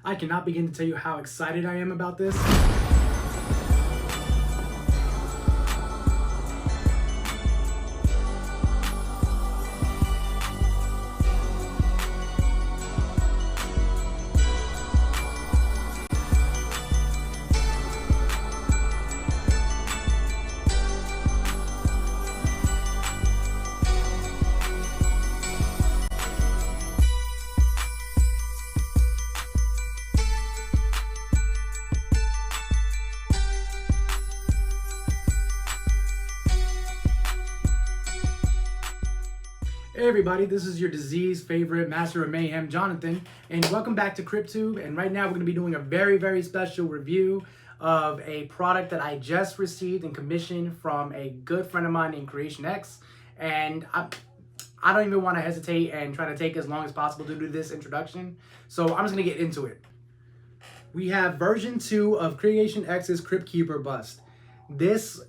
I cannot begin to tell you how excited I am about this. Hey everybody, this is your disease favorite master of mayhem, Jonathan, and welcome back to CryptTube. And right now we're going to be doing a very special review of a product that I just received and commissioned from a good friend of mine named KreationX. And I don't even want to hesitate and try to take as long as possible to do this introduction. So I'm just going to get into it. We have version 2 of KreationX's Cryptkeeper bust. This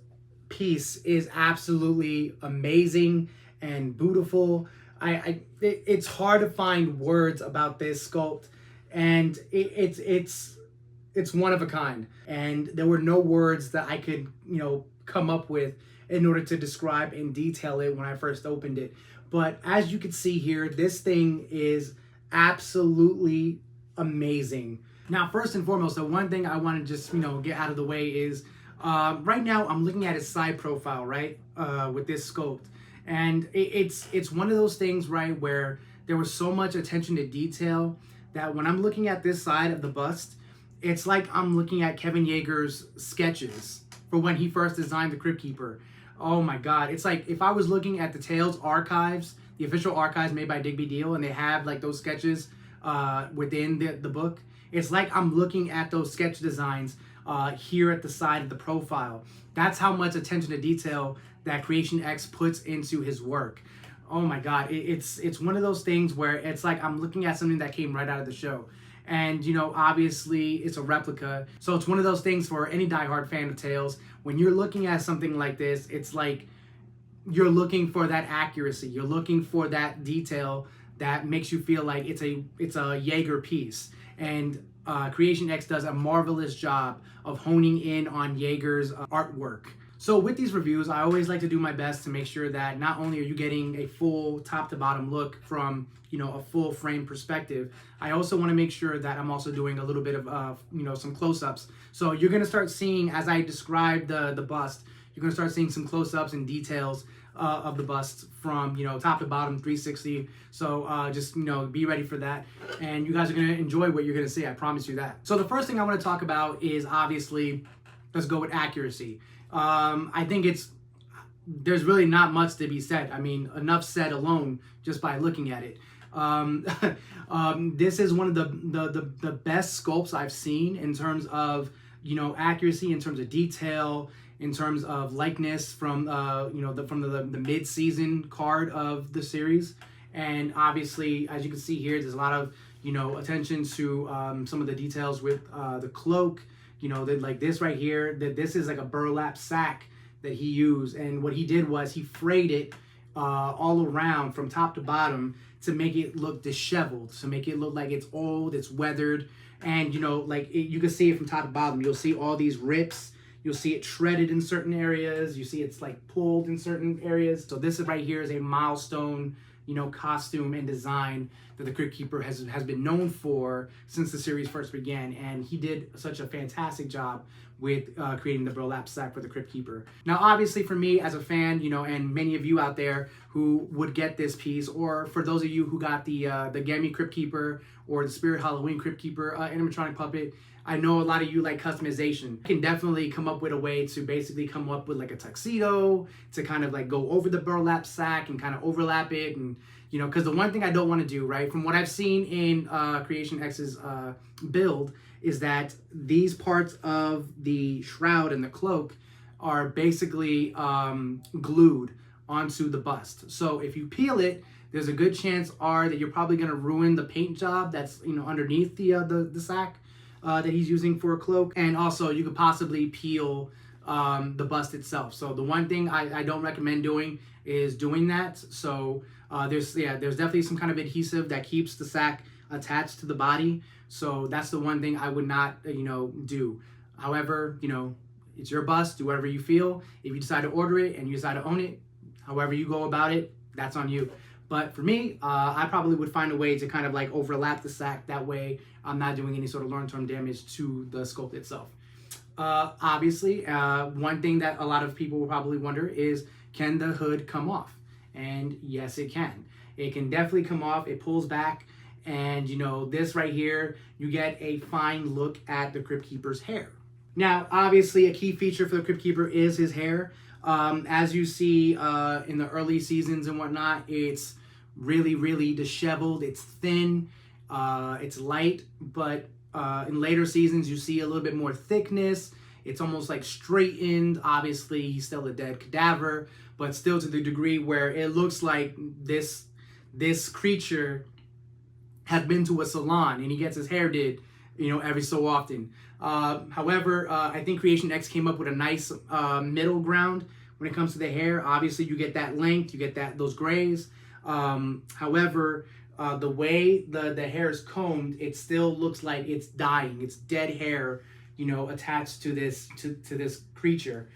piece is absolutely amazing and beautiful. It's hard to find words about this sculpt, and it's one of a kind. And there were no words that I could come up with in order to describe and detail it when I first opened it. But as you can see here, this thing is absolutely amazing. Now, first and foremost, the one thing I want to just get out of the way is right now I'm looking at his side profile, right, with this sculpt. And it's one of those things, right, where there was so much attention to detail that when I'm looking at this side of the bust, it's like I'm looking at Kevin Yeager's sketches for when he first designed the Cryptkeeper. Oh my God. It's like if I was looking at the Tales archives, the official archives made by Digby Deal, and they have like those sketches within the book. It's like I'm looking at those sketch designs here at the side of the profile. That's how much attention to detail that KreationX puts into his work. Oh my God, it's one of those things where it's like I'm looking at something that came right out of the show. And obviously it's a replica. So it's one of those things for any diehard fan of Tales. When you're looking at something like this, it's like you're looking for that accuracy. You're looking for that detail that makes you feel like it's a Yeager piece. And KreationX does a marvelous job of honing in on Yeager's artwork. So with these reviews, I always like to do my best to make sure that not only are you getting a full top to bottom look from, a full frame perspective, I also want to make sure that I'm also doing a little bit of, some close-ups. So you're going to start seeing, as I describe the bust, you're going to start seeing some close-ups and details of the bust from, top to bottom, 360. So just, be ready for that. And you guys are going to enjoy what you're going to see. I promise you that. So the first thing I want to talk about is obviously, let's go with accuracy. I think there's really not much to be said. I mean, enough said alone just by looking at it. This is one of the best sculpts I've seen in terms of, accuracy, in terms of detail, in terms of likeness from, the mid-season card of the series. And obviously, as you can see here, there's a lot of, attention to some of the details with the cloak. That like this right here, that this is like a burlap sack that he used. And what he did was he frayed it all around from top to bottom to make it look disheveled, to make it look like it's old, it's weathered. And, you can see it from top to bottom. You'll see all these rips. You'll see it shredded in certain areas. You see it's like pulled in certain areas. So this is right here is a milestone, costume and design that the Cryptkeeper has been known for since the series first began. And he did such a fantastic job with creating the burlap sack for the Cryptkeeper. Now, obviously for me as a fan, and many of you out there who would get this piece, or for those of you who got the Gammy Cryptkeeper or the Spirit Halloween Cryptkeeper animatronic puppet, I know a lot of you like customization. You can definitely come up with a way to basically come up with like a tuxedo to kind of like go over the burlap sack and kind of overlap it. And, because the one thing I don't want to do, right, from what I've seen in KreationX's build, is that these parts of the shroud and the cloak are basically glued onto the bust. So if you peel it, there's a good chance that you're probably going to ruin the paint job that's underneath the sack that he's using for a cloak. And also you could possibly peel the bust itself. So the one thing I don't recommend doing is doing that. So there's definitely some kind of adhesive that keeps the sack attached to the body. So that's the one thing I would not, do. However, it's your bust. Do whatever you feel. If you decide to order it and you decide to own it, however you go about it, that's on you. But for me, I probably would find a way to kind of like overlap the sack. That way I'm not doing any sort of long-term damage to the sculpt itself. Obviously, one thing that a lot of people will probably wonder is, can the hood come off? And yes, it can. It can definitely come off. It pulls back. And, this right here, you get a fine look at the Cryptkeeper's hair. Now, obviously, a key feature for the Cryptkeeper is his hair. As you see in the early seasons and whatnot, it's really, really disheveled. It's thin. It's light. But in later seasons, you see a little bit more thickness. It's almost like straightened. Obviously, he's still a dead cadaver, but still to the degree where it looks like this creature had been to a salon and he gets his hair did, every so often. However, I think KreationX came up with a nice middle ground when it comes to the hair. Obviously, you get that length, you get those grays. However, the way the hair is combed, it still looks like it's dying. It's dead hair, attached to this creature.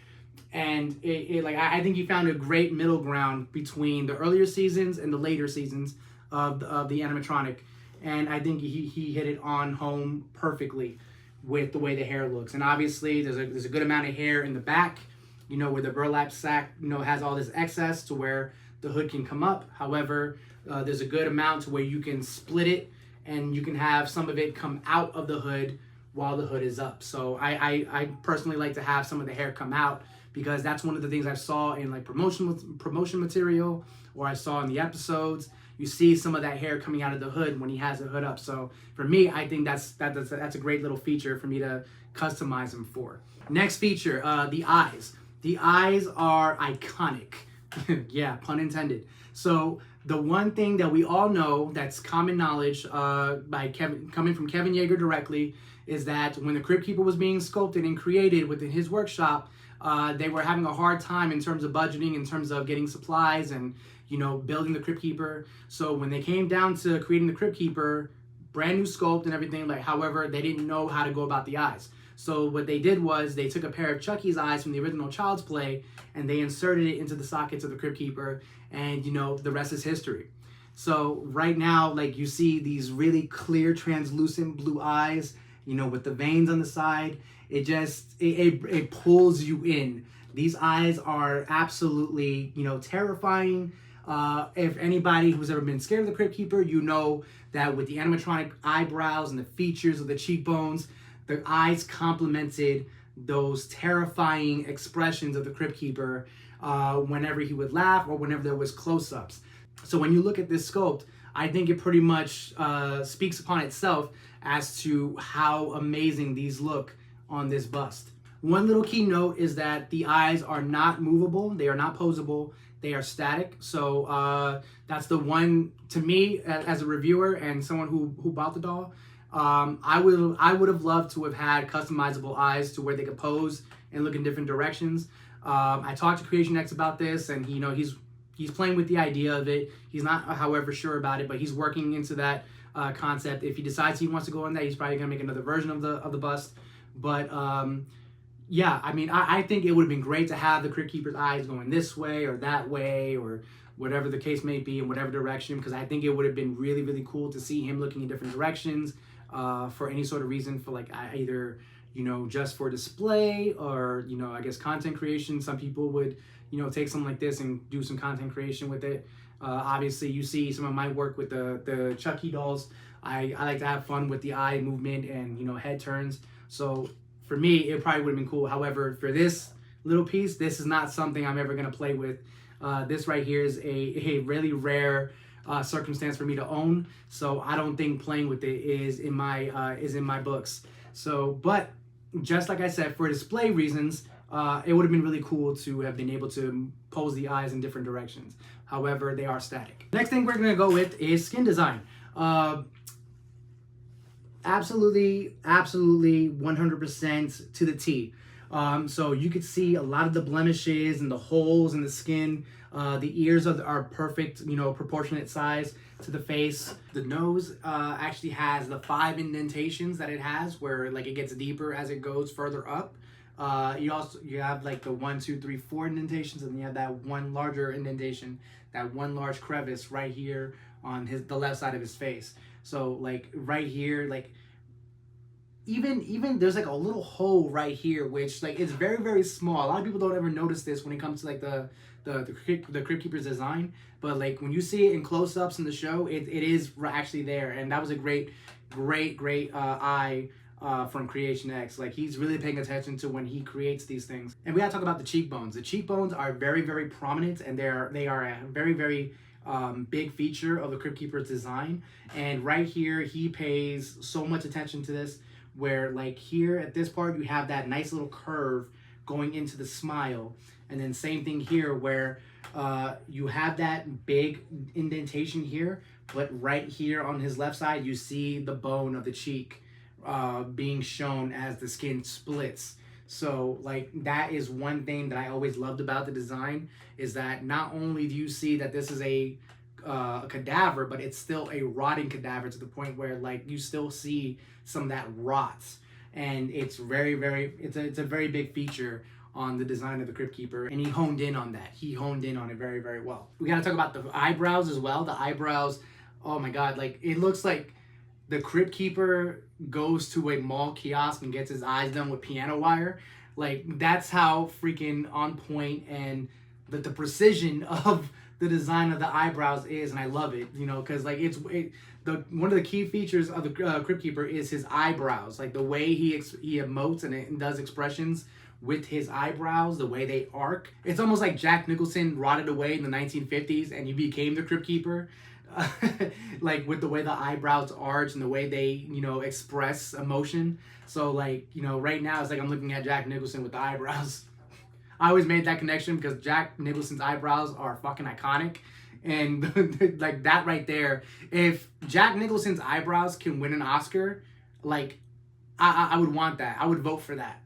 And I think he found a great middle ground between the earlier seasons and the later seasons of the animatronic. And I think he hit it on home perfectly with the way the hair looks. And obviously, there's a good amount of hair in the back, where the burlap sack, has all this excess to where the hood can come up. However, there's a good amount to where you can split it and you can have some of it come out of the hood while the hood is up. So I personally like to have some of the hair come out, because that's one of the things I saw in like promotion material, or I saw in the episodes. You see some of that hair coming out of the hood when he has the hood up. So for me, I think that's a great little feature for me to customize him for. Next feature, the eyes. The eyes are iconic. Yeah, pun intended. So the one thing that we all know that's common knowledge coming from Kevin Yeager directly is that when the Cryptkeeper was being sculpted and created within his workshop, they were having a hard time in terms of budgeting, in terms of getting supplies and building the Cryptkeeper. So when they came down to creating the Cryptkeeper, brand new sculpt and everything, however, they didn't know how to go about the eyes. So what they did was they took a pair of Chucky's eyes from the original Child's Play and they inserted it into the sockets of the Cryptkeeper, and the rest is history. So right now, you see these really clear, translucent blue eyes, with the veins on the side. It pulls you in. These eyes are absolutely, terrifying. If anybody who's ever been scared of the Cryptkeeper, that with the animatronic eyebrows and the features of the cheekbones, the eyes complemented those terrifying expressions of the Cryptkeeper whenever he would laugh or whenever there was close-ups. So when you look at this sculpt, I think it pretty much speaks upon itself as to how amazing these look on this bust. One little key note is that the eyes are not movable. They are not posable. They are static. So that's the one, to me, as a reviewer and someone who bought the doll, I would have loved to have had customizable eyes to where they could pose and look in different directions. I talked to KreationX about this, and he's playing with the idea of it. He's not, however, sure about it, but he's working into that concept. If he decides he wants to go on that, he's probably gonna make another version of the bust. But yeah, I think it would have been great to have the Cryptkeeper's eyes going this way or that way or whatever the case may be, in whatever direction, because I think it would have been really, really cool to see him looking in different directions for any sort of reason, for either just for display or I guess content creation. Some people would take something like this and do some content creation with it. Obviously, you see some of my work with the Chucky dolls. I like to have fun with the eye movement and head turns. So for me, it probably would have been cool. However, for this little piece, this is not something I'm ever gonna play with. This right here is a really rare circumstance for me to own. So I don't think playing with it is in my books. So, but just like I said, for display reasons, it would have been really cool to have been able to pose the eyes in different directions. However, they are static. Next thing we're gonna go with is skin design. Absolutely 100% to the T. So you could see a lot of the blemishes and the holes in the skin The ears are perfect, you know, proportionate size to the face. The nose actually has the 5 indentations that it has, where like it gets deeper as it goes further up. You have like the 1, 2, 3, 4 indentations, and you have that one larger indentation, that one large crevice right here on the left side of his face. So like right here, like even there's like a little hole right here, which like it's very, very small. A lot of people don't ever notice this when it comes to like the Crypt Keeper's design, but like when you see it in close-ups in the show, it is actually there. And that was a great eye from KreationX. Like he's really paying attention to when he creates these things. And we gotta talk about the cheekbones. The cheekbones are very, very prominent, and they are a very, very big feature of the Crypt Keeper's design. And right here, he pays so much attention to this, where like here at this part, you have that nice little curve going into the smile. And then same thing here, where you have that big indentation here, but right here on his left side, you see the bone of the cheek being shown as the skin splits. So like that is one thing that I always loved about the design, is that not only do you see that this is a cadaver, but it's still a rotting cadaver, to the point where like you still see some of that rots. And it's it's a very big feature on the design of the Crypt Keeper, and he honed in on that. He honed in on it very, very well. We gotta talk about the eyebrows as well. The eyebrows, oh my god, like it looks like the Crypt Keeper goes to a mall kiosk and gets his eyes done with piano wire. Like that's how freaking on point and the precision of the design of the eyebrows is, and I love it, you know, because like one of the key features of the Crypt Keeper is his eyebrows, like the way he emotes and does expressions with his eyebrows, the way they arc. It's almost like Jack Nicholson rotted away in the 1950s and he became the Crypt Keeper. Like with the way the eyebrows arch and the way they, you know, express emotion. So like, you know, right now it's like I'm looking at Jack Nicholson with the eyebrows. I always made that connection because Jack Nicholson's eyebrows are fucking iconic. And like that right there, if Jack Nicholson's eyebrows can win an Oscar, like I would want that. I would vote for that.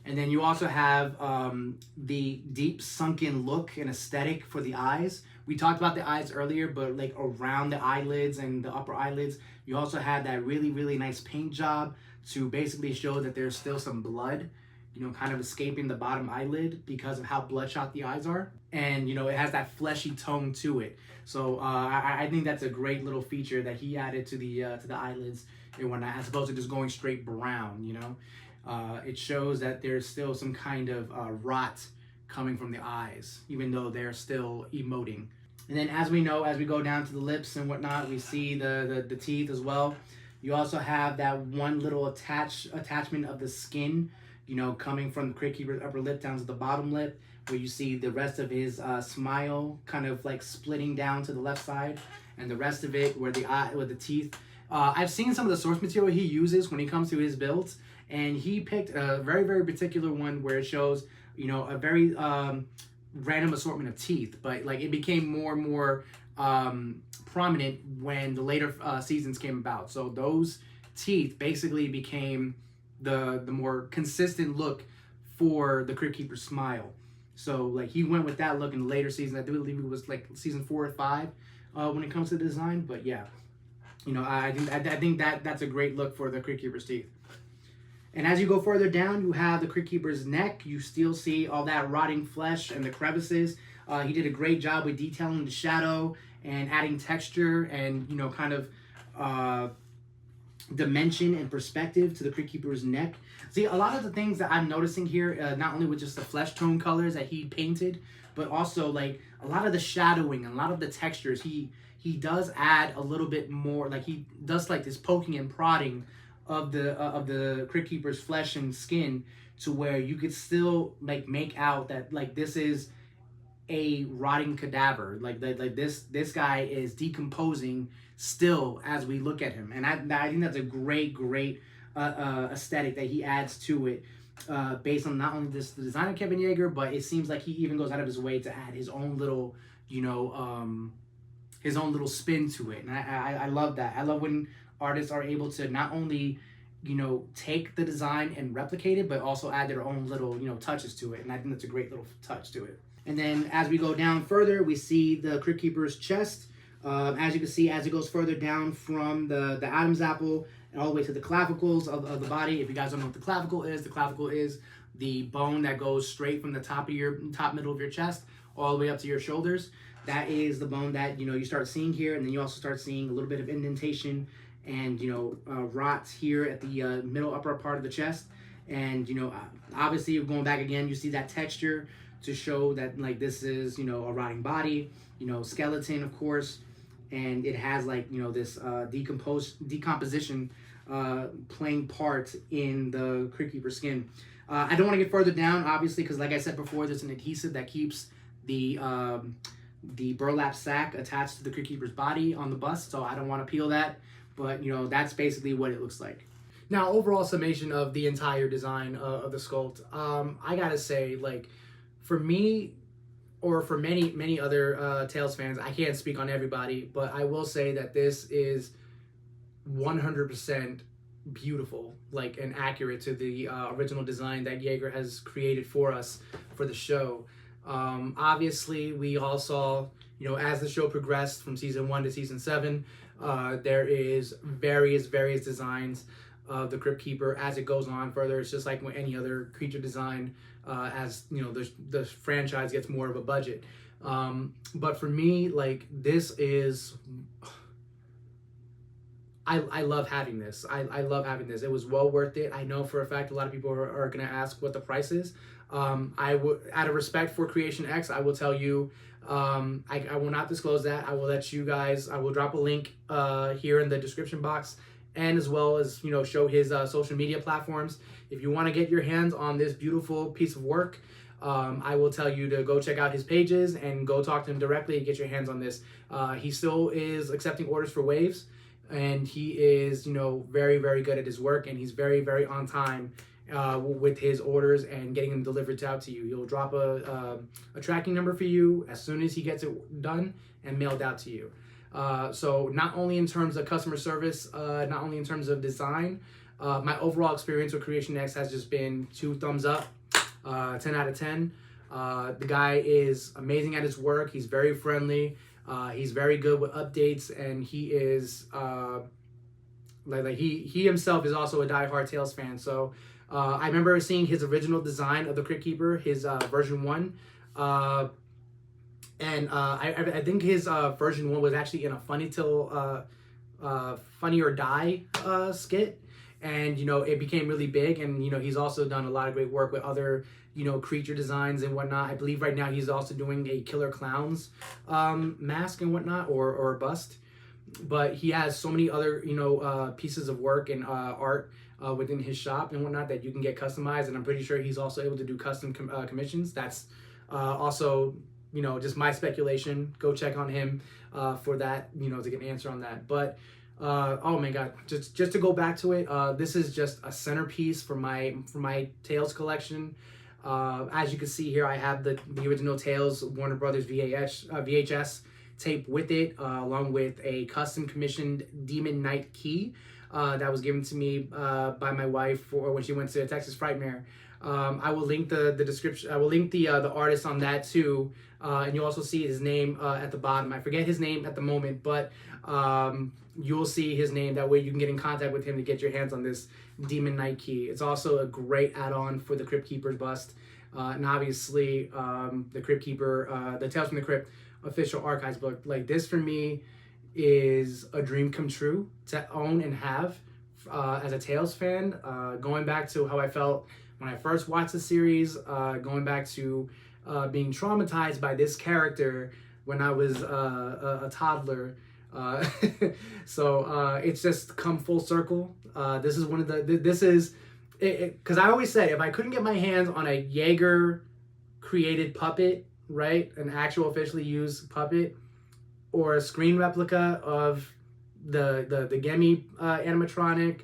And then you also have the deep sunken look and aesthetic for the eyes. We talked about the eyes earlier, but like around the eyelids and the upper eyelids, you also have that really, really nice paint job to basically show that there's still some blood, you know, kind of escaping the bottom eyelid because of how bloodshot the eyes are. And, you know, it has that fleshy tone to it. So I think that's a great little feature that he added to the eyelids and whatnot, as opposed to just going straight brown, you know. It shows that there's still some kind of rot coming from the eyes, even though they're still emoting. And then as we know, as we go down to the lips and whatnot, we see the teeth as well. You also have that one little attachment of the skin, you know, coming from the Crypt Keeper's upper lip down to the bottom lip, where you see the rest of his smile kind of like splitting down to the left side, and the rest of it where the teeth. I've seen some of the source material he uses when he comes to his builds, and he picked a very, very particular one where it shows, you know, a very random assortment of teeth, but like it became more and more prominent when the later seasons came about. So those teeth basically became the more consistent look for the Crypt Keeper smile. So like he went with that look in the later season. I do believe it was like season 4 or 5 when it comes to the design. But yeah, you know, I think that's a great look for the Crypt Keeper's teeth. And as you go further down, you have the Crypt Keeper's neck. You still see all that rotting flesh and the crevices. He did a great job with detailing the shadow and adding texture and, you know, kind of dimension and perspective to the Crypt Keeper's neck. See, a lot of the things that I'm noticing here, not only with just the flesh tone colors that he painted, but also like a lot of the shadowing and a lot of the textures, he does add a little bit more. Like he does like this poking and prodding of the Crypt Keeper's flesh and skin, to where you could still like make out that like this is a rotting cadaver. Like this guy is decomposing still as we look at him, and I think that's a great aesthetic that he adds to it, based on not only the design of Kevin Yeager, but it seems like he even goes out of his way to add his own little, you know, his own little spin to it. And I love that. I love when artists are able to not only, you know, take the design and replicate it, but also add their own little, you know, touches to it. And I think that's a great little touch to it. And then as we go down further, we see the Cryptkeeper's chest. As you can see, as it goes further down from the Adam's apple and all the way to the clavicles of the body. If you guys don't know what the clavicle is the bone that goes straight from the top middle of your chest all the way up to your shoulders. That is the bone that, you know, you start seeing here, and then you also start seeing a little bit of indentation and, you know, rots here at the middle upper part of the chest. And, you know, obviously going back again, you see that texture to show that, like, this is, you know, a rotting body, you know, skeleton, of course, and it has, like, you know, this decomposition playing part in the Cryptkeeper skin. I don't want to get further down, obviously, because like I said before, there's an adhesive that keeps the burlap sack attached to the Cryptkeeper's body on the bust, so I don't want to peel that, but, you know, that's basically what it looks like. Now, overall summation of the entire design of the sculpt, I gotta say, like, for me, or for many other Tales fans, I can't speak on everybody, but I will say that this is 100% beautiful, like, and accurate to the original design that Yeager has created for us for the show. Obviously, we all saw, you know, as the show progressed from season 1 to season 7, there is various designs of the Cryptkeeper as it goes on further. It's just like with any other creature design, as, you know, the franchise gets more of a budget. But for me, like, this is... I love having this. I love having this. It was well worth it. I know for a fact a lot of people are going to ask what the price is. I would, out of respect for KreationX, I will tell you, I will not disclose that. I will let you guys, I will drop a link here in the description box, and as well as, you know, show his social media platforms. If you want to get your hands on this beautiful piece of work, I will tell you to go check out his pages and go talk to him directly and get your hands on this. He still is accepting orders for waves, and he is, you know, very good at his work, and he's very on time with his orders and getting them delivered out to you. He'll drop a tracking number for you as soon as he gets it done and mailed out to you. So not only in terms of customer service, not only in terms of design, my overall experience with KreationX has just been 2 thumbs up, 10 out of 10. The guy is amazing at his work. He's very friendly. He's very good with updates, and he is he himself is also a diehard Tales fan. So I remember seeing his original design of the Cryptkeeper, his version 1, and I think his version 1 was actually in a Funny or Die skit, and, you know, it became really big. And, you know, he's also done a lot of great work with other, you know, creature designs and whatnot. I believe right now he's also doing a Killer Clowns mask and whatnot, or bust. But he has so many other, you know, pieces of work and art within his shop and whatnot that you can get customized, and I'm pretty sure he's also able to do custom commissions. That's also, you know, just my speculation. Go check on him for that, you know, to get an answer on that. But oh my god, just to go back to it, this is just a centerpiece for my Tales collection. As you can see here, I have the original Tales Warner Brothers VHS tape with it, along with a custom commissioned Demon Knight key that was given to me by my wife for when she went to Texas Frightmare. I will link the description. I will link the artist on that too, and you'll also see his name at the bottom. I forget his name at the moment, but you'll see his name. That way you can get in contact with him to get your hands on this Demon Knight key. It's also a great add-on for the Cryptkeeper's bust, and obviously the Cryptkeeper, the Tales from the Crypt official archives book. Like, this for me is a dream come true to own and have as a Tales fan. Going back to how I felt when I first watched the series, going back to being traumatized by this character when I was a toddler. So it's just come full circle. This is one of this is, because I always say, if I couldn't get my hands on a Yeager created puppet, right, an actual officially used puppet, or a screen replica of the Gemi animatronic,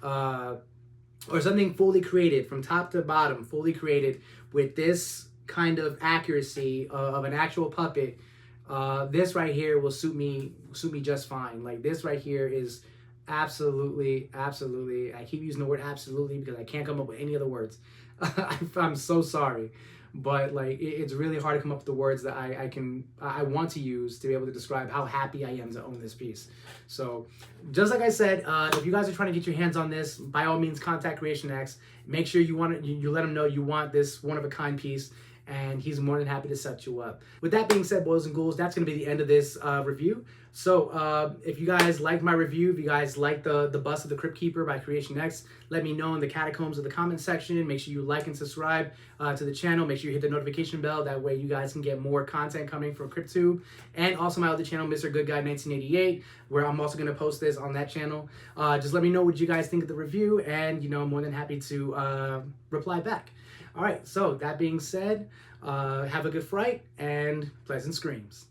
or something fully created from top to bottom, fully created with this kind of accuracy of an actual puppet, this right here will suit me just fine. Like, this right here is Absolutely, absolutely. I keep using the word absolutely because I can't come up with any other words. I'm so sorry, but like it's really hard to come up with the words that I want to use to be able to describe how happy I am to own this piece. So, just like I said, if you guys are trying to get your hands on this, by all means contact KreationX. Make sure you want it, you let him know you want this one of a kind piece, and he's more than happy to set you up. With that being said, boys and ghouls, that's going to be the end of this review. So if you guys liked my review, if you guys like the bust of the Cryptkeeper by KreationX, let me know in the catacombs of the comment section. Make sure you like and subscribe to the channel. Make sure you hit the notification bell. That way you guys can get more content coming from CryptTube. And also my other channel, Mr. Good Guy 1988, where I'm also going to post this on that channel. Just let me know what you guys think of the review, and I'm more than happy to reply back. All right, so that being said, have a good fright and pleasant screams.